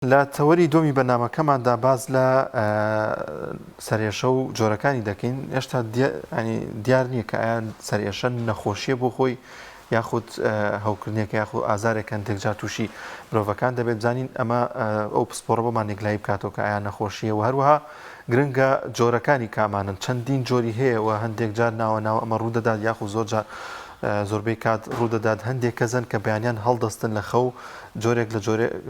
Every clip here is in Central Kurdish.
لە تەوەری دۆمی بەرنامەکەماندا باز لە سەرێشە و جۆرەکانی دەکەین. هێشتا دیار نییە کە ئایان سەرێشە نەخۆشیە بۆ خۆی یاخود هەوکردنیەکە یاخود ئازارێکەن تێکجار تووشی مرۆڤەکان دەبێت بزانین ئەمە ئەو پسپۆڕە بۆمان نێگلای بکاتەوە کە ئایان نەخۆشیە و هەروەها گرنگە جۆرەکانی کامانن چەندین جۆری هەیە و هەندێک جار ناوە ئەمە ڕوودەدات یاخود زۆربەی کات ڕوودەدات هەندێک کەزن کە بەیانیان هەڵدەستن لە خەو جۆرێک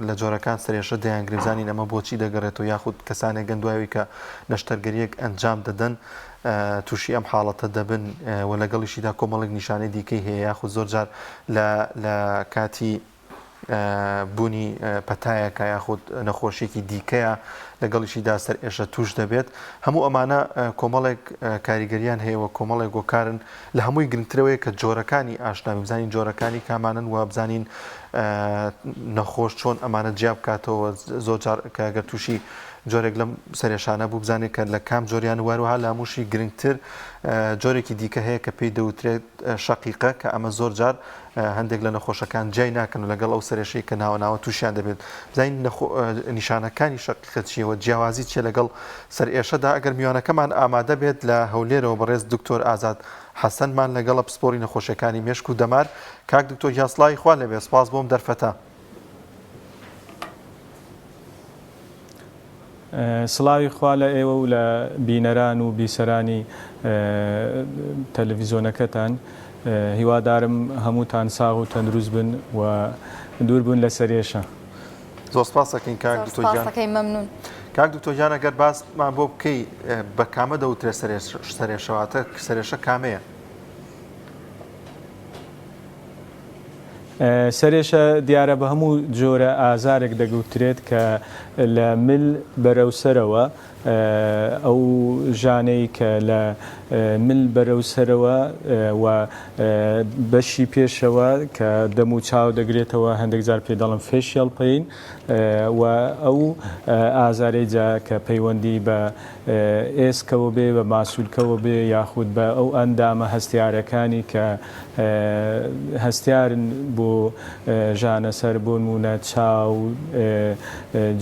لە جۆرەکان سەرێشە دەیانگرێزانین ئەمە بۆچی دەگەڕێتەوە یاخود کەسانێک گەندواوی کە نەشتەرگەریەک ئەنجام دەدەن تووشی ئەم حاڵەتە دەبن و لەگەڵیشیدا کۆمەڵێک نیشانەی دیکەی هەیە یاخود زۆر جار لە کاتی بوونی پەتایەکە یاخود نەخۆشیێکی دیکەیە لەگەڵیشیدا سەرێشە توش دەبێت. هەموو ئەمانە کۆمەڵێک کاریگەریان هەیە و کۆمەڵێک گۆکارن لە هەمووی گرنگترەوەی کە جۆرەکانی ئاشناوی بزانین جۆرەکانی کامانن و بزانین نەخۆش چۆن ئەمانە جیاب بکاتەوە زۆر جار کە ئەگەر تووشی جۆرێک لەم سەرێشانە بوو بزانێت کە لە کام جۆریان وەروها لە هەمووشی گرنگتر جۆرێکی دیکە هەیە کە پێی دەوترێت شەقیقە کە ئەمە زۆر جار هەندێک لە نەخۆشەکان جای ناکەن و لەگەڵ ئەو سەرێشەی کە ناوە تووشیان دەبێت. بزانین نیشانەکانی شەقیقە چیەوە جیاوازی چیە لەگەڵ سەرێشەدا ئەگەر میوانەکەمان ئامادە بێت لە هەولێرەوە بەڕێز دکتۆر ئازاد حەسەنمان لەگەڵە پسپۆڕی نەخۆشیەکانی مێشک و دەمار. کاک دکتۆر یاسڵای خوا لەبێ سپاس بۆم دەرفەتە. سڵاوی خوا لە ئێوە و لە بینەران و بیسەرانی تەلەڤیزۆنەکەتان. هیوادارم هەمووتان ساغ و تەندروست بن و دوور بوون لە سەرێشە. زۆر سپاس دەکەین کاک دکتۆر مەمنون. کاک دکتۆر گیان ئەگەر باسمان بۆ بکەی بە کامە دەوترێت سەرێشەواتە سەرێشە کامەیە؟ سەرێشە دیارە بە هەموو جۆرە ئازارێک دەگوترێت کە لە مل بەرەوسەرەوە ئەو ژانەی کە لە مل بەرەوسەرەوە و بەشی پێشەوە کە دەم و چاو دەگرێتەوە هەندێک جار پێ دەڵم فێشیەڵ پێین و ئەو ئازارەی جا کە پەیوەندی بە ئێسکەوە بێ بە ماسوولکەوە بێ یاخود بە ئەو ئەندامە هەستیارەکانی کە هەستیارن بۆ ژانەسەر بۆ نمونە چاو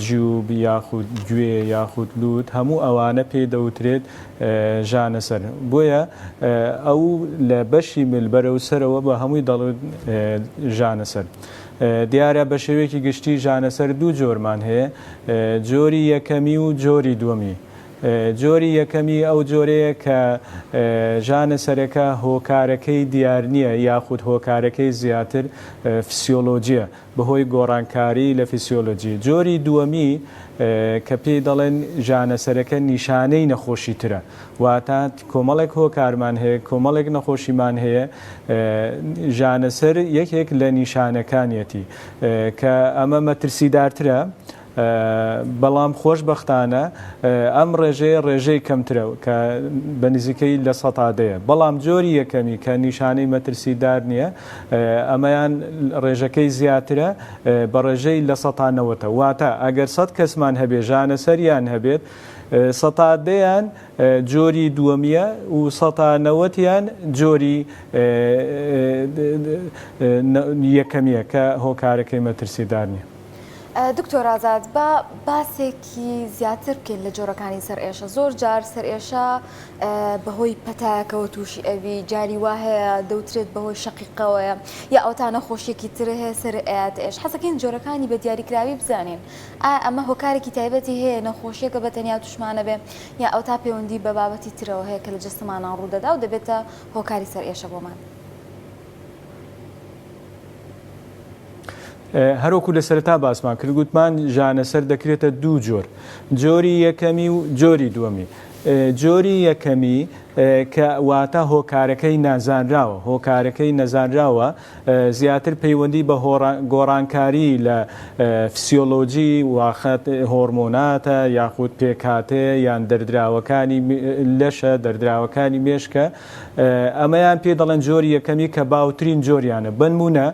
جووب یاخود گوێ یاخود لوت هەموو ئەوانە پێ دەوترێت ژانەسەر. بۆیە ئەو لە بەشی مل بەرەوسەرەوە بە هەمووی دەڵێت ژانەسەر. دیارە بە شێوەیەکی گشتی ژانەسەر دوو جۆرمان هەیە، جۆری یەکەمی و جۆری دووەمی. جۆری یەکەمی ئەو جۆرەیە کە ژانەسەرەکە هۆکارەکەی دیار نییە یاخود هۆکارەکەی زیاتر فسیۆلۆجیە بەهۆی گۆڕانکاری لە فسیۆلۆجی. جۆری دووەمی کە پێی دەڵێن ژانەسەرەکە نیشانەی نەخۆشی ترە، واتە کۆمەڵێک هۆکارمان هەیە کۆمەڵێک نەخۆشیمان هەیە. ژانەسەر یەکێک لە نیشانەکانیەتی کە ئەمە مەترسیدارترە، بەڵام خۆشبەختانە ئەم ڕێژەی کەمترە کە بە نزیکەی لە سەتادەیە. بەڵام جۆری یەکەمی کە نیشانەی مەترسیدار نییە ئەمەیان ڕێژەکەی زیاترە بە ڕێژەی لە سەتانەوەتە. واتە ئەگەر 100 کەسمان هەبێ ژانەسەریان هەبێت 100 جۆری دووەمیە و 190 جۆری یەکەمیە کە هۆکارەکەی مەترسیدار نییە. دکتۆر ئازاد بە باسێکی زیاتر بکەین لە جۆرەکانی سەرئێشە. زۆر جار سەرئێشە بەهۆی پەتایەکەوە تووشی ئەوی جاری وا هەیە دەوترێت بەهۆی شەقیقەوەیە یا ئەو تا نەخۆشیێکی تر هەیە سەر ئەیاتئێش. حەزەکەین جۆرەکانی بە دیاریکراوی بزانین ئەمە هۆکارێکی تایبەتی هەیە نەخۆشیەکە بە تەنیا توشمانە بێ یا ئەو تا پەیوەندی بە بابەتی ترەوە هەیە کە لە جەستمانان ڕوودەدا و دەبێتە هۆکاری سەرئێشە بۆمان. هەروەکو لە سەرەتا باسمان کرد گوتمان ژانەسەر دەکرێتە دوو جۆر، جۆری یەکەمی و جۆری دووەمی. جۆری یەکەمی کە واتە هۆکارەکەی نازانراوە، هۆکارەکەی نەزانراوە زیاتر پەیوەندی بە گۆڕانکاری لە فسیۆلۆجی واخەت هۆرمۆناتە یاخود پێکاتەیە یان دەردراوەکانی لەشە دەردراوەکانی مێشکە. ئەمەیان پێ دەڵێن جۆری یەکەمی کە باوترین جۆریانە. بنمونە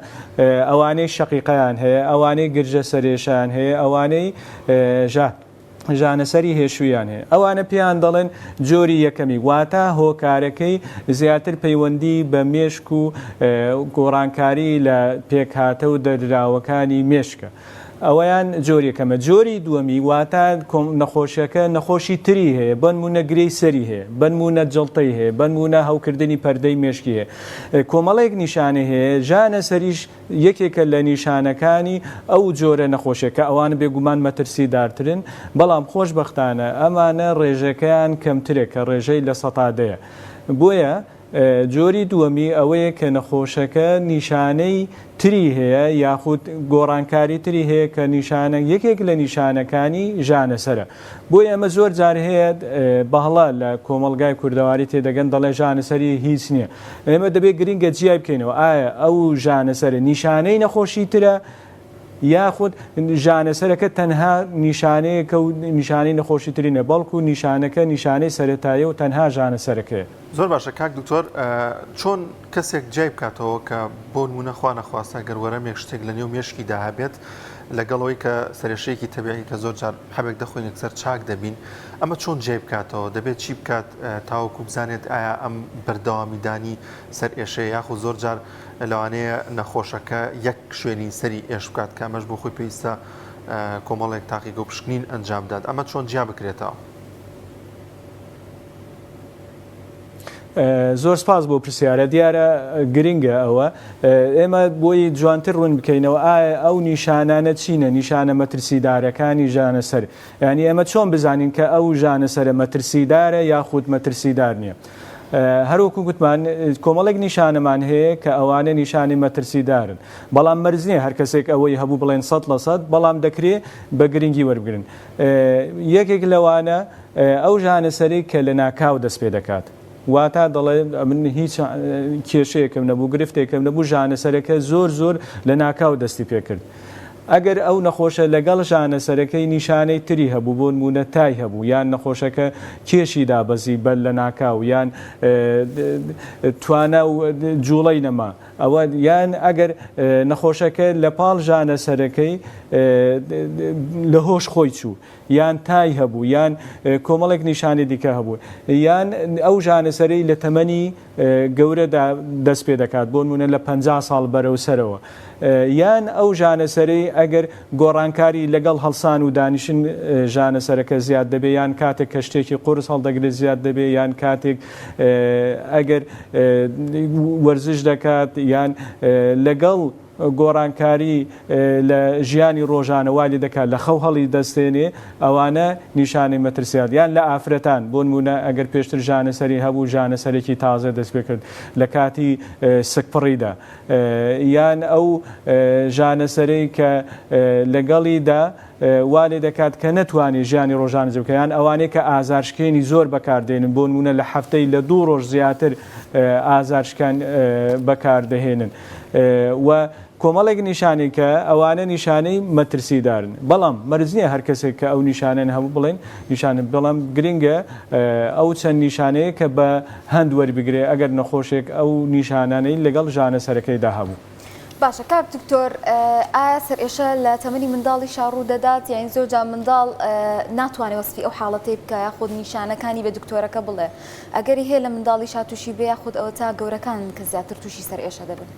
ئەوانەی شەقیقەیان هەیە، ئەوانەی گرژە سەرێشیان هەیە، ئەوانەی ژانەسەری هێشویان هەیە، ئەوانە پێیان دەڵێن جۆری یەکەمی، واتە هۆکارەکەی زیاتر پەیوەندی بە مێشک و گۆڕانکاری لە پێکهاتە و دەردراوەکانی مێشکە. ئەوەیان جۆریەکەمە. جۆری دووەمی واتە نەخۆشیەکە نەخۆشی تری هەیە، بنمونە گرەی سەری هەیە، بنمونە جڵتەی هەیە، بنمونە هەوکردنی پەردەی مێشکی هەیە. کۆمەڵێک نیشانە هەیە، ژانە سەریش یەکێکە لە نیشانەکانی ئەو جۆرە نەخۆشیەکە ئەوانە بێگومان مەترسیدارترن، بەڵام خۆشبەختانە ئەمانە ڕێژەکەیان کەمترێک کە ڕێژەی لە سەتادەیە. بۆیە جۆری دووەمی ئەوەیە کە نەخۆشەکە نیشانەی تری هەیە یاخود گۆڕانکاری تری هەیە کە نیشانە یەکێک لە نیشانەکانی ژانەسەرە. بۆی ئەمە زۆر جار هەیە بەهڵە لە کۆمەلگای کوردەواری تێدەگەن دەڵێ ژانەسەری هیچ نییە. ئێمە دەبێت گرنگە جیای بکەینەوە ئایا ئەو ژانەسەرە نیشانەی نەخۆشی ترە یاخود ژانەسەرەکە تەنها نیشانەیەکە و نیشانەی نەخۆشی ترینە، بەڵکو نیشانەکە نیشانەی سەرەتایە و تەنها ژانەسەرەکەیە. زۆر باشە کاک دکتۆر، چۆن کەسێک جای بکاتەوە کە بۆ نمونە خوا نەخواستە گەروەرەمێک شتێک لە نێو مێشکی داهابێت لەگەڵەوەی کە سەرێشەیەکی تەبیعی کە زۆر جار حەبێک دەخۆین یەکسەر چاک دەبین، ئەمە چۆن جێ بکاتەوە؟ دەبێت چی بکات تاوەکو بزانێت ئایا ئەم بەردەوامیدانی سەر ئێشەیە یاخود زۆر جار لەوانەیە نەخۆشەکە یەک شوێنی سەری ئێش بکات کە ئەمەش بۆ خۆی پێویستە کۆمەڵێک تاقیگە و پشکنین ئەنجامدات. ئەمە چۆن جیا بکرێتەوە؟ زۆر سپاس بۆ پرسیارە. دیارە گرنگە ئەوە ئێمە بۆی جوانتر ڕوون بکەینەوە ئایا ئەو نیشانانە چینە، نیشانە مەترسیدارەکانی ژانەسەر. یعنی ئێمە چۆن بزانین کە ئەو ژانەسەرە مەترسیدارە یاخود مەترسیدار نییە. هەروەکو گوتمان کۆمەڵێک نیشانەمان هەیە کە ئەوانە نیشانی مەترسیدارن، بەڵام مەرج نییە هەر کەسێک ئەوەی هەبوو بڵێن 100%، بەڵام دەکرێت بە گرنگی وەربگرن. یەکێک لەوانە ئەو ژانەسەری کە لە ناکاو دەست پێ دەکات، واتە دەڵێ من هیچ کێشەیەکم نەبوو، گرفتێکم نەبوو، ژانەسەرەکە زۆر لە ناکاو دەستی پێکرد. ئەگەر ئەو نەخۆشە لەگەڵ ژانەسەرەکەی نیشانەی تری هەبوو، بۆ نمونە تای هەبوو، یان نەخۆشەکە کێشی دابەزی بەر لە ناکاو، یان توانە و جوڵەی نەما، ئەوە یان ئەگەر نەخۆشەکە لە پاڵ ژانەسەرەکەی لە هۆش خۆی چوو، یان تای هەبوو، یان کۆمەڵێک نیشانی دیکە هەبوو، یان ئەو ژانەسەرەی لە تەمەنی گەورەدا دەست پێ دەکات، بۆ نمونە لە 50 ساڵ بەرەو سەرەوە، یان ئەو ژانەسەرەی ئەگەر گۆڕانکاری لەگەڵ هەڵسان و دانیشن ژانەسەرەکە زیاد دەبێ، یان کاتێک کە شتێکی قورس هەڵدەگرێت زیاد دەبێ، یان کاتێک ئەگەر وەرزش دەکات، یان لەگەڵ گۆڕانکاری لە ژیانی ڕۆژانەوالی دەکات لە خەو هەڵی دەستێنێ، ئەوانە نیشانەی مەترسیات. یان لە ئافرەتان بۆ نمونە ئەگەر پێشتر ژانەسەری هەبوو، ژانەسەرێکی تازە دەست پێ کرد لە کاتی سکپڕیدا، یان ئەو ژانەسەرەی کە لەگەڵیدا وانێ دەکات کە نەتوانێت ژیانی ڕۆژانە جێ بکات، یان ئەوانەیە کە ئازارشکێنی زۆر بەکاردێنن، بۆ نمونە لە هەفتەی لە 2 ڕۆژ زیاتر ئازارشکان بەکاردەهێنن. و کۆمەڵێک نیشانی کە ئەوانە نیشانەی مەترسیدارن، بەڵام مەرج نییە هەر کەسێک کە ئەو نیشانەن هەبوو بڵێن نیشانە، بەڵام گرنگە ئەو چەند نیشانەیە کە بە هەند وەربگرێ ئەگەر نەخۆشێک ئەو نیشانانەی لەگەڵ ژانەسەرەکەیدا هەبوو. باشە کاک دکتۆر، ئایا سەرئێشە لە تەمەنی منداڵی ڕوو دەدات، یان زۆر جار منداڵ ناتوانێت وەسفی ئەو حاڵەتەی بکە یاخود نیشانەکانی بە دکتۆرەکە بڵێ، ئەگەری هەیە لە منداڵی تووشی بێ یاخود ئەوە تا گەورەکان کە زیاتر تووشی سەرئێشە دەبن؟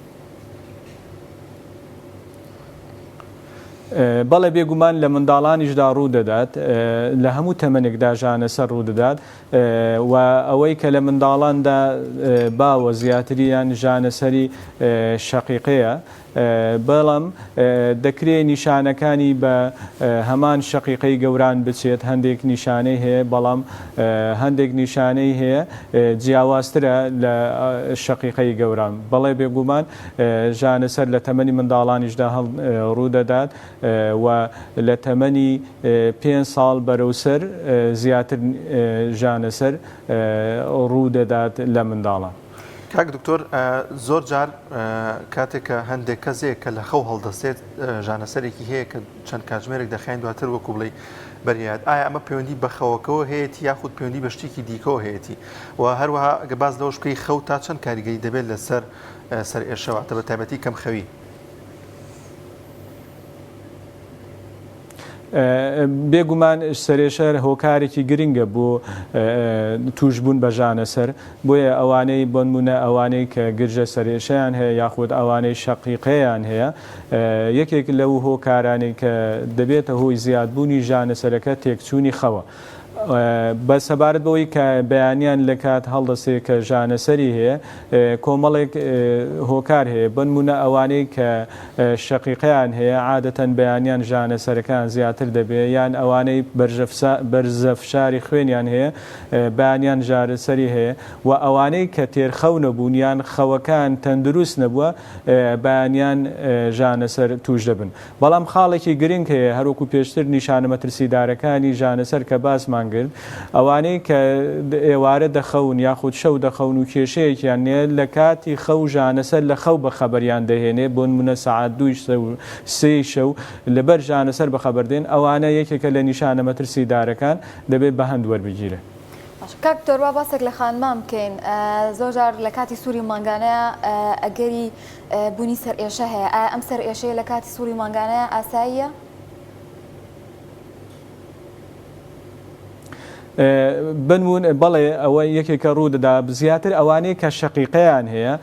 بەڵێ بێگومان لە منداڵانیشدا ڕوو دەدات، لە هەموو تەمەنێکدا ژانەسەر ڕوو دەدات، و ئەوەی کە لە منداڵاندا باوە زیاتریان ژانەسەری شەقیقەیە، بەڵام دەکرێت نیشانەکانی بە هەمان شەقیقەی گەوران بچێت. هەندێک نیشانەی هەیە، بەڵام هەندێک نیشانەی هەیە جیاوازترە لە شەقیقەی گەوران. بەڵێ بێگومان ژانەسەر لە تەمەنی منداڵانیشدا ڕوو دەدات، و لە تەمەنی 5 ساڵ بەرەوسەر زیاتر ژانەسەر ڕوو دەدات لە منداڵان. کاک دکتۆر، زۆر جار کاتێک کە هەندێک کەسێک کە لە خەو هەڵدەستێت ژانەسەرێکی هەیە کە چەند کاتژمێرێک دەخایەن دواتر وەکو بڵێ بەریاد، ئایا ئەمە پەیوەندی بە خەوەکەوە هەیەی یاخود پەیوەندی بە شتێکی دیکەوە هەیەی؟ و هەروەها گە باز لەوەش بکەی خەو تا چەند کاریگەری دەبێت لەسەر سەرئێشەوە بە تایبەتی کەم خەوی؟ بێگومان سەرێشە هۆکارێکی گرنگە بۆ توشبوون بە ژانەسەر بۆیە ئەوانەی بنمونە ئەوانەی کە گرژە سەرێشەیان هەیە یاخود ئەوانەی شەقیقەیان هەیە یەکێک لەو هۆکارانەی کە دەبێتە هۆی زیادبوونی ژانەسەرەکە تێکچوونی خەوە. بە سەبارەت بەوەی کە بەیانیان لە کات هەڵدەسێ کە ژانەسەری هەیە کۆمەڵێک هۆکار هەیە بنمونە ئەوانەی کە شەقیقیان هەیە عادەتەن بەیانیان ژانەسەرەکان زیاتر دەبێت یان ئەوانەی بەرزەفشاری خوێنیان هەیە بەیانیان ژانەسەری هەیە و ئەوانەی کە تێرخەو نەبوون یان خەوەکان تەندروست نەبووە بەیانیان ژانەسەر توش دەبن. بەڵام خاڵێکی گرنگ هەیە هەروەکو پێشتر نیشانە مەترسیدارەکانی ژانەسەر کە باسمان ئەوانەی کە ئێوارە دەخەون یاخود شەو دەخەون و کێشەیەکیان نێ لە کاتی خەو ژانەسەر لە خەو بە خەبەریان دەهێنێ بۆ نمونە سەعات 2 شەو لەبەر ژانەسەر بە خەبەردێن ئەوانە یەکێکە لە نیشانە مەترسیدارەکان دەبێت بە هەند وەربگیرێ. کاک دکتۆر باسێک لە خانمان بکەین زۆر جار لە کاتی سووری مانگانەیە ئەگەری بوونی سەرئێشە هەیە ئایا ئەم سەرئێشەیە لە کاتی سووری مانگانەیە ئاساییە؟ بنمون بەڵێ ئەوە یەکێکە ڕوودەدا زیاتر ئەوانەیە کە شەقیقەیان هەیە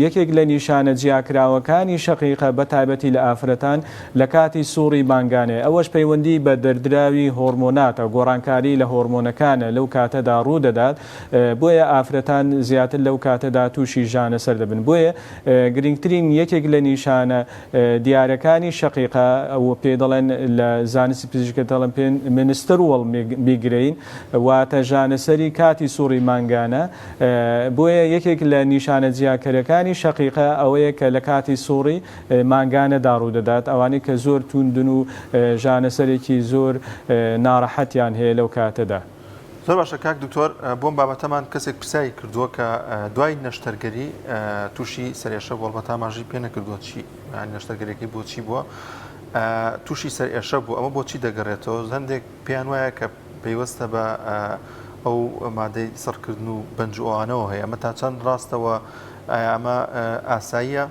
یەکێک لە نیشانە جیاکراوەکانی شەقیقە بە تایبەتی لە ئافرەتان لە کاتی سووری مانگانەیە ئەوەش پەیوەندی بە دەردراوی هۆرمۆناتە گۆڕانکاری لە هۆرمۆنەکانە لەو کاتەدا ڕوودەدات بۆیە ئافرەتان زیاتر لەو کاتەدا تووشی ژانەسەر دەبن بۆیە گرنگترین یەکێک لە نیشانە دیارەکانی شەقیقە ئەوە پێ دەڵێن لە زانستی پزیشکە دەڵێن پێ منستەروەڵ بیگرین واتە ژانەسەری کاتی سووری مانگانە بۆیە یەکێک لە نیشانە جیاکەرەکانی شەقیقە ئەوەیە کە لە کاتی سووری مانگانەدا ڕوودەدات ئەوانەی کە زۆر توندن و ژانەسەرێکی زۆر ناڕەحەتیان هەیە لەو کاتەدا. زۆر باشە کاک دکتۆر بۆم بابەتەمان کەسێک پرسیایی کردووە کە دوای نەشتەرگەری تووشی سەرێشە بۆڵبەت ئاماژی پێ نەکردووە چی نەشتەرگەرێکی بۆچی بووە تووشی سەرئێشە بوو ئەمە بۆچی دەگەڕێتەوە هەندێک پێیان وایە کە پێیوەستە بە ئەو مادەی سەرکردن و بنجوانەوە هەیە ئەمە تا چەند ڕاستەوە ئەمە ئاساییە؟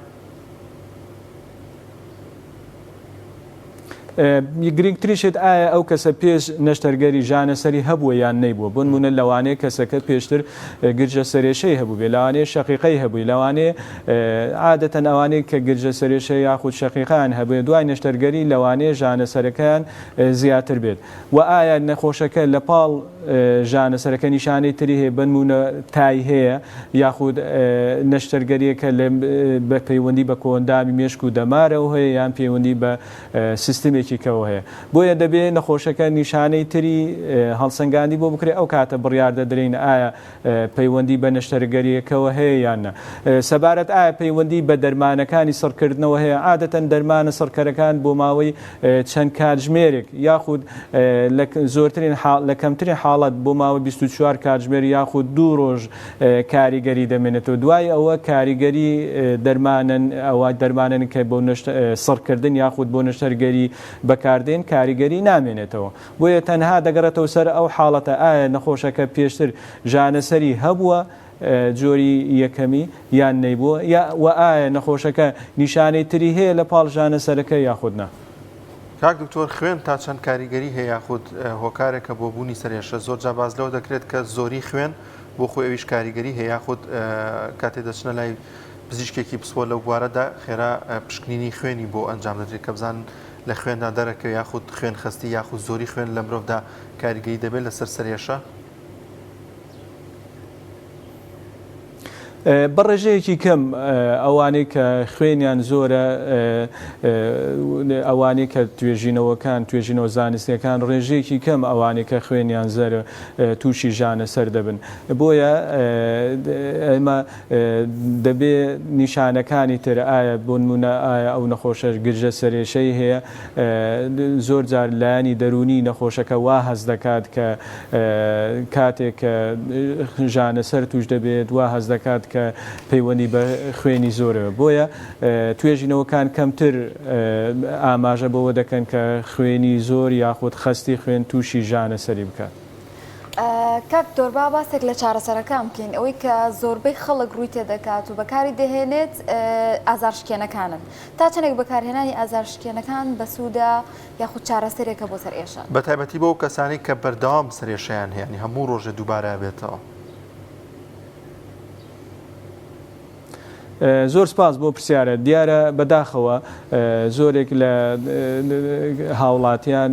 گرنگتریشت ئایا ئەو کەسە پێش نەشتەرگەری ژانەسەری هەبووە یان نەیبووە بنمونە لەوانەیە کەسەکە پێشتر گرجە سەرێشەی هەبوو بێ لەوانەیە شەقیقەی هەبووی لەوانەیە عادەتەن ئەوانەی کە گرجە سەرێشە یاخود شەقیقان هەبێ دوای نەشتەرگەری لەوانەیە ژانەسەرەکان زیاتر بێت و ئایا نەخۆشەکە لە پاڵ ژانەسەرەکە نیشانەی تری هەیە بنمونە تای هەیە یاخود نەشتەرگەریەکە بە پەیوەندی بە کۆندامی مێشک و دەمارەوە هەیە یان پەیوەندی بە سیستمێکی کەەوە هەیە بۆیە دەبێت نەخۆشەکە نیشانەی تری هەڵسەنگاندی بۆ بکرێت ئەو کاتە بڕیار دەدرێن ئایا پەیوەندی بە نەشتەرگەریەکەوە هەیە یان نە سەبارەت ئایا پەیوەندی بە دەرمانەکانی سەرکردنەوە هەیە عادەتەن دەرمانە سەرکەرەکان بۆ ماوەی چەند کاتژمێرێک یاخود زۆرترین لە کەمترین حاڵەت بۆ ماوەی 24 کاتژمێر یاخود 2 ڕۆژ کاریگەری دەمێنێتەوە دوای ئەوە کاریگەری دەرمانن ئەوە دەرمانن کە بۆ سەرکردن یاخود بۆ نەشتەرگەری بەکاردێن کاریگەری نامێنێتەوە بۆیە تەنها دەگەڕێتەوە سەر ئەو حاڵەتە ئایا نەخۆشەکە پێشتر ژانەسەری هەبووە جۆری یەکەمی یان نەیبووە و ئایا نەخۆشەکە نیشانەی تری هەیە لە پاڵ ژانەسەرەکە یاخودنا. کاک دکتۆر خوێن تا چەند کاریگەری هەیە یاخود هۆکارێکە بۆ بوونی سەرێشە زۆر جا باز لەوە دەکرێت کە زۆری خوێن بۆ خۆی ئەویش کاریگەری هەیە یاخود کاتێ دەچنە لای پزیشکێکی پسپۆ لەو بوارەدا خێرا پشکنینی خوێنی بۆ ئەنجام دەدرێت کە بزان لە خوێندا دەرەکە یاخود خوێن خستی یاخود زۆری خوێن لە مرۆڤدا کاریگەری دەبێت لەسەر سەرێشە؟ بەڕێژەیەکی کەم ئەوانەی کە خوێنیان زۆرە ئەوانەی کە توێژینەوە زانستیەکان ڕێژەیەکی کەم ئەوانەی کە خوێنیان زەرە تووشی ژانەسەر دەبن بۆیە ئەمە دەبێ نیشانەکانی تر ئایا بۆ نمونە ئایا ئەو نەخۆشە گرژە سەرێشەی هەیە زۆر جار لایانی دەرونی نەخۆشەکە وا هەز دەکات کە کاتێک کە ژانەسەر توش دەبێت وا هەز دەکات کە پەیوەندی بە خوێنی زۆرەوە بۆیە توێژینەوەکان کەمتر ئاماژە بەوە دەکەن کە خوێنی زۆر یاخود خستی خوێن تووشی ژانەسەری بکات. کاکتۆر با باسێک لە چارەسەرەکان بکەین ئەوەی کە زۆربەی خەڵک ڕووی تێدەکات و بەکاری دەهێنێت ئازارشکێنەکانن تا چەندێک بەکارهێنانی ئازارشکێنەکان بەسوودا یاخود چارەسەرێکە بۆ سەرئێشان بە تایبەتی بۆ کەسانی کە بەردەوام سەرێشەیان هەیە هەموو ڕۆژە دووبارە بێتەوە. زۆر سپاس بۆ پرسیارە دیارە بەداخەوە زۆرێک لە هاوڵاتیان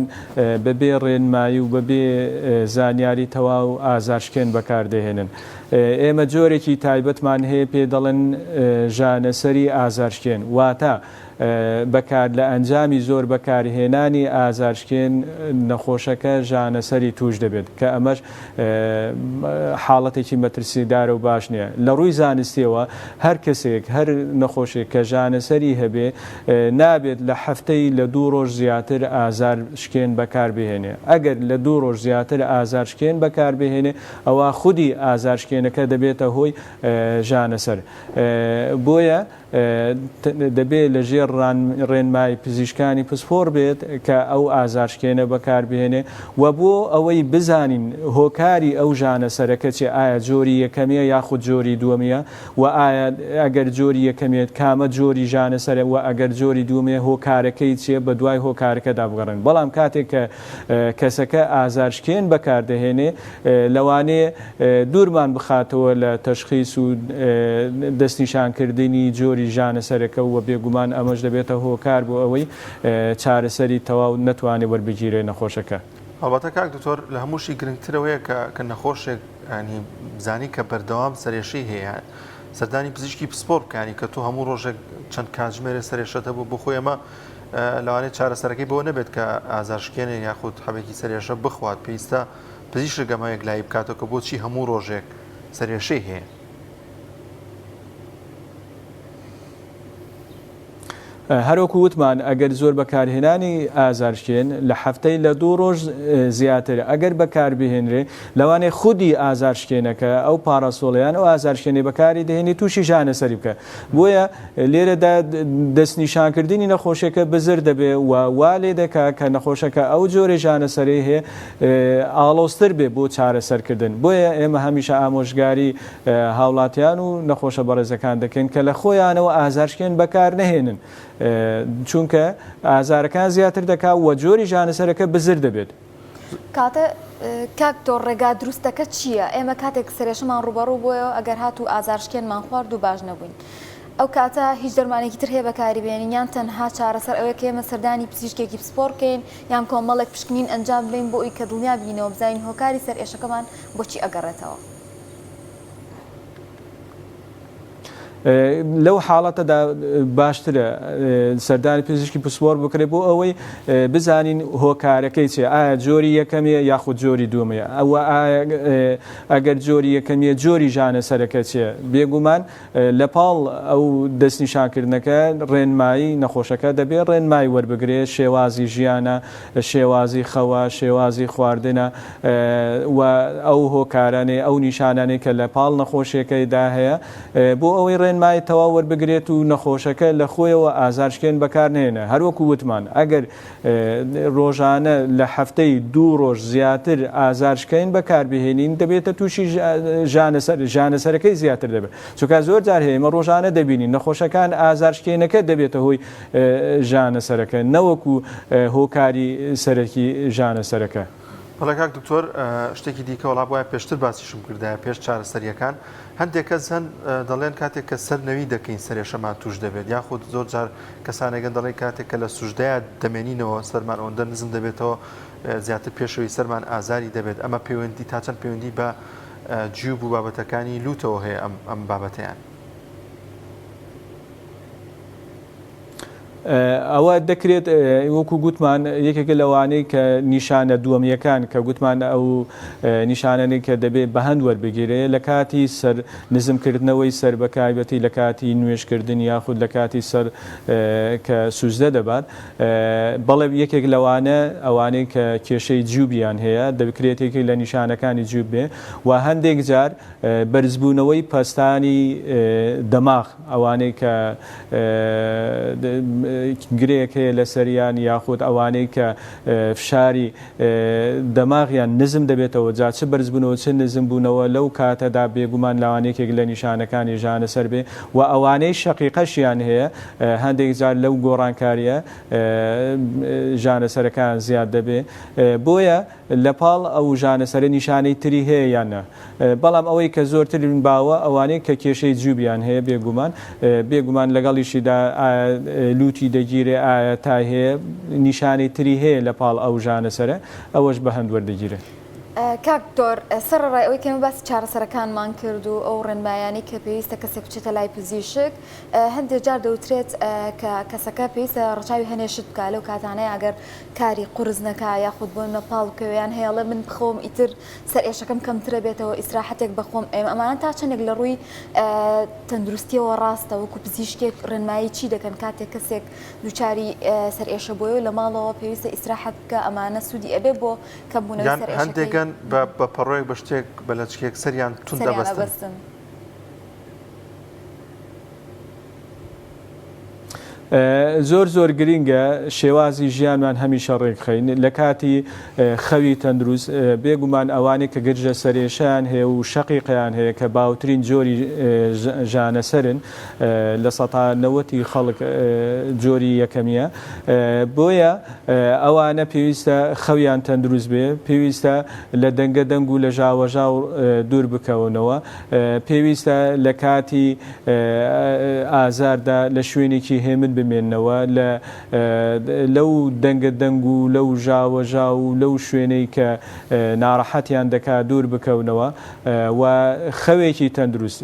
بەبێ ڕێنمایی و بەبێ زانیاری تەواو ئازارشکێن بەکاردەهێنن. ئێمە جۆرێکی تایبەتمان هەیە پێ دەڵێن ژانەسەری ئازارشکێن واتە بەکار لە ئەنجامی زۆر بەکارهێنانی ئازارشکێن نەخۆشەکە ژانەسەری توش دەبێت کە ئەمەش حاڵەتێکی مەترسیدارە و باش نییە. لە ڕووی زانستیەوە هەر کەسێک هەر نەخۆشێک کە ژانەسەری هەبێ نابێت لە هەفتەی لە 2 ڕۆژ زیاتر ئازارشکێن بەکاربهێنێ. ئەگەر لە 2 ڕۆژ زیاتر ئازارشکێن بەکاربهێنێ ئەوە خودی ئازارشکێنەکە دەبێتە هۆی ژانەسەر. بۆیە دەبێت لە ژێر ڕێنمای پزیشکانی پسپۆر بێت کە ئەو ئازارشکێنە بەکاربهێنێ و بۆ ئەوەی بزانین هۆکاری ئەو ژانەسەرەکە چێ ئایا جۆری یەکەمیە یاخود جۆری دووەمیە و ئایا ئەگەر جۆری یەکەمێت کامە جۆری ژانەسەرە و ئەگەر جۆری دووەمیە هۆکارەکەی چێ بە دوای هۆکارەکەدا بگەڕن. بەڵام کاتێک کە کەسەکە ئازارشکێن بەکاردەهێنێ لەوانەیە دوورمان بخاتەوە لە تەشخیص و دەستنیشانکردنی جۆری ژانەسەرەکە و بێگومان ئەمەش دەبێتە هۆکار بۆ ئەوەی چارەسەری تەواو نەتوانێت وەربگیرێ نەخۆشەکە. هەڵبەتە کاک دکتۆر لە هەمووشی گرنگترەوەیە کە نەخۆشێک بزانی کە بەردەوام سەرێشەی هەیە سەردانی پزیشکی پسپۆر بکانی کە تۆ هەموو ڕۆژێک چەند کاتژمێرە سەرێشەتە بوو بۆ خۆی ئەمە لەوانەیە چارەسەرەکەی بۆ نەبێت کە ئازارشکێنێ یاخود حەبێکی سەرێشە بخوات پێویستە پزیشک گەمایەک لای بکاتەوە کە بۆچی هەموو ڕۆژێک سەرێشەی هەیە. هەروەکو وتمان ئەگەر زۆر بەکارهێنانی ئازارشکێن لە هەفتەی لە 2 ڕۆژ زیاتر ئەگەر بەکاربهێنرێ لەوانەیە خودی ئازارشکێنەکە ئەو پاراسۆڵیان ئەو ئازارشکێنی بەکاری دەهێنی تووشی ژانەسەری بکە. بۆیە لێرەدا دەستنیشانکردنی نەخۆشیەکە بزر دەبێ و وا لێ دەکا کە نەخۆشەکە ئەو جۆرە ژانەسەری هەیە ئاڵۆزتر بێ بۆ چارەسەرکردن. بۆیە ئێمە هەمیشە ئامۆژگاری هاوڵاتیان و نەخۆشە بەڕێزەکان دەکەن کە لە خۆیانەوە ئازارشکێن بەکار نەهێنن چونکە ئازارەکان زیاتر دەکات و جۆری ژانەسەرەکە بزر دەبێت. کاتە کاکتۆر ڕێگا دروستەکە چییە؟ ئێمە کاتێک سەرێشەمان ڕوبەڕوو بۆیەوە ئەگەر هاتوو ئازارشکێنمان خوارد و باش نەبووین. ئەو کاتە هیچ دەرمانێکی تر هەیە بەکاریبێنین یان تەنها چارەسەر ئەوەیە کە ئێمە سەردانی پزیشکێکی پسپۆر بکەین یان کۆمەڵێک پشکنین ئەنجام بدەین بۆ ئەوی کە دڵنیا بینەوە بزانین هۆکاری سەرئێشەکەمان بۆچی ئەگەڕێتەوە. لەو حاڵەتەدا باشترە سەردانی پزیشکی پسپۆر بکرێت بۆ ئەوەی بزانین هۆکارەکەی چێ ئایا جۆری یەکەمیە یاخود جۆری دووەمیە ئەوە ئەگەر جۆری یەکەمیە جۆری ژانەسەرەکە چێ بێگومان لە پاڵ ئەو دەستنیشانکردنەکە ڕێنمایی نەخۆشەکە دەبێت ڕێنمایی وەربگرێت شێوازی ژیانە شێوازی خەوە شێوازی خواردنە و ئەو هۆکارانێ ئەو نیشانانێ کە لە پاڵ نەخۆشیەکەیدا هەیە بۆ ئەوەی ڕێنمای تەواو وەربگرێت و نەخۆشەکە لە خۆیەوە ئازارشکێن بەکارنێنە. هەروەکو وتمان ئەگەر ڕۆژانە لە هەفتەی 2 ڕۆژ زیاتر ئازارشکەین بەکاربهێنین دەبێتە تووشی ژانەسەرەکەی زیاتر دەبێت. چونکە زۆر جار هەیە ئێمە ڕۆژانە دەبینین نەخۆشەکان ئازارشکێنەکە دەبێتە هۆی ژانەسەرەکە نەوەکو هۆکاری سەرەکی ژانەسەرەکە. بەڵێ کاک دکتۆر شتێکی دیکە وڵا بۆیە پێشتر باسیشم کردایە پێش چارەسەریەکان هەندێک کەس هەن دەڵێن کاتێک کە سەرنەوی دەکەین سەرێشەمان توش دەبێت یاخود زۆر جار کەسانێکگەن دەڵێن کاتێک کە لە سوژدەیە دەمێنینەوە سەرمان ئەوەندە نزم دەبێتەوە زیاتر پێشەوەی سەرمان ئازاری دەبێت ئەمە پەیوەندی تا چەند پەیوەندی بە جیوب و بابەتەکانی لوتەوە هەیە ئەم بابەتیان. ئەوە دەکرێت وەکو گوتمان یەکێکە لەوانەی کە نیشانە دووەمیەکان کە گوتمان ئەو نیشانانەی کە دەبێت بە هەند وەربگیرێ لە کاتی سەر نزمکردنەوەی سەر بەکایبەتی لە کاتی نوێشکردن یاخود لە کاتی سەر کە سوزدە دەبات بەڵێ یەکێک لەوانە ئەوانەی کە کێشەی جووبیان هەیە دەبکرێت یەکێک لە نیشانەکانی جووب بێ و هەندێک جار بەرزبوونەوەی پەستانی دەماغ ئەوانەی کە گرێک هەیە لە سەریان یاخود ئەوانەی کە فشاری دەماغیان نزم دەبێتەوە جا چ بەرز بوونەوە چ نزم بوونەوە لەو کاتەدا بێگومان لاوانەیەکێک لە نیشانەکانی ژانەسەر بێ و ئەوانەی شەقیقەشیان هەیە هەندێک جار لەو گۆڕانکاریە ژانەسەرەکان زیاد دەبێ بۆیە لە پاڵ ئەو ژانەسەرە نیشانەی تری هەیە یانە بەڵام ئەوەی کە زۆرتر باوە ئەوانەی کە کێشەی جووبیان هەیە بێگومان لەگەڵیشیدا لوتی دەگیرێ ئایا تا هەیە نیشانەی تری هەیە لە پاڵ ئەو ژانەسەرە ئەوەش بە هەند وەردەگیرێ. کاکتۆر سەرڕای ئەوەی کەمە باسی چارەسەرەکانمان کرد و ئەو ڕێنمایانی کە پێویستە کەسێک بچێتە لای پزیشک هەندێک جار دەوترێت کە کەسەکە پێویستە ڕەچاوی هەنێشت بکە لەو کاتانەیە ئەگەر کاری قورس نەکا یاخود بۆ نەپاڵ کەویان هەیەڵێ من بخۆم ئیتر سەر ئێشەکەم کەمترە بێتەوە ئیسراحەتێک بخۆم ئەمانە تا چەندێک لە ڕووی تەندروستیەوە ڕاستە وەکو پزیشکێک ڕێنمایی چی دەکەن کاتێک کەسێک دووچاری سەر ئێشە بۆیە لە ماڵەوە پێویستە ئیسراحەت بکە ئەمانە سوودی ئەبێ بۆ کەمبوونەوەی سەر ئێشەکەی بە پەڕۆیەک بە شتێک بە لە چکێک سەریان تون دەبەستن. زۆر گرینگە شێوازی ژیانمان هەمیشە ڕێکخەین لە کاتی خەوی تەندروست بێگومان ئەوانێک کە گرژە سەرێشیان هەیە و شەقیقیان هەیە کە باوترین جۆری ژانەسەرن لە 90% خەڵک جۆری یەکەمیە بۆیە ئەوانە پێویستە خەویان تەندروست بێ پێویستە لە دەنگە دەنگ و لە ژاوەژاو دوور بکەونەوە پێویستە لە کاتی ئازاردا لە شوێنێکی هێمن بمێنەوە لەو دەنگە دەنگ و لەو ژاوەژا و لەو شوێنەی کە ناڕەحەتیان دەکا دوور بکەونەوە و خەوێکی تەندروست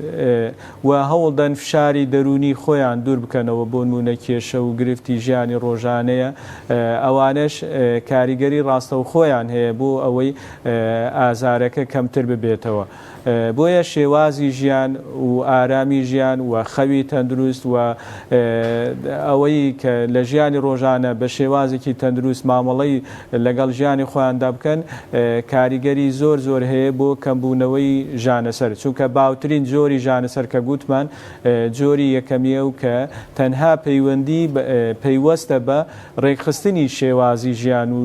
و هەوڵدەن فشاری دەرونی خۆیان دوور بکەنەوە بۆ نمونە کێشە و گرفتی ژیانی ڕۆژانەیە ئەوانش کاریگەری ڕاستە و خۆیان هەیە بۆ ئەوەی ئازارەکە کەمتر ببێتەوە. بۆیە شێوازی ژیان و ئارامی ژیان و خەوی تەندروست و ئەوەی کە لە ژیانی ڕۆژانە بە شێوازێکی تەندروست مامەڵەی لەگەڵ ژیانی خۆیاندا بکەن کاریگەری زۆر هەیە بۆ کەمبوونەوەی ژانەسەر چونکە باوترین جۆری ژانەسەر کە گوتمان جۆری یەکەمیە و کە تەنها پەیوەستە بە ڕێکخستنی شێوازی ژیان و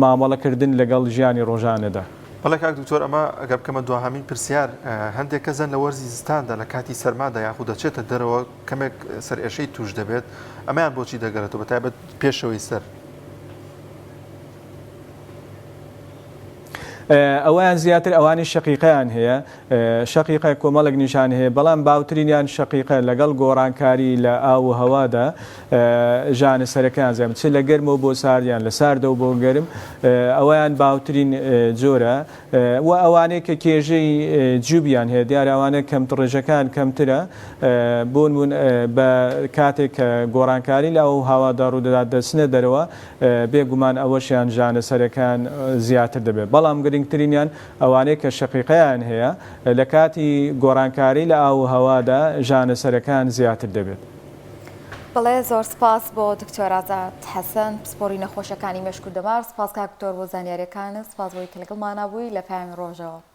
مامەڵەکردن لەگەڵ ژیانی ڕۆژانەدا. بەڵێ کاک دکتۆر ئەمە ئەگەر بکەمە دواهەمین پرسیار هەندێک کەسن لە وەرزی زستاندا لە کاتی سەرمادا یاخود دەچێتە دەرەوە کەمێک سەر ئێشەی توش دەبێت ئەمەیان بۆچی دەگەرێتەوە بەتایبەت پێشەوەی سەر ئەویان زیاتر ئەوانی شەقیقیان هەیە شەقیقە کۆمەڵێک نیشان هەیە بەڵام باوترینیان شەقیقە لەگەڵ گۆڕانکاری لە ئاو و هەوادا ژانەسەرەکان زەم چ لە گەرمەوە بۆ ساردیان لە ساردەوە بۆ گەرم ئەویان باوترین جۆرە و ئەوانەیە کە کێژەی جووبیان هەیە دیارەوانە کەمتڕێژەکان کەمترە بۆ نمون بە کاتێک کە گۆڕانکاری لە ئەو هەوادا ڕوودەدات دەچنە دەرەوە بێگومان ئەوەشیان ژانەسەرەکان زیاتر دەبێت بەڵام گرنگترینیان ئەوانەیە کە شەقیقیان هەیە لە کاتی گۆڕانکاری لە ئاو و هەوادا ژانەسەرەکان زیاتر دەبێت. بەڵێ زۆر سپاس بۆ دکتۆر ئازاد حەسەن پسپۆری نەخۆشەکانی مێشک و دەمار سپاس کاک دکتۆر بۆ زانیاریەکانت سپاس بۆی کە لەگەڵمان بووی لە پایان ڕۆژەوە.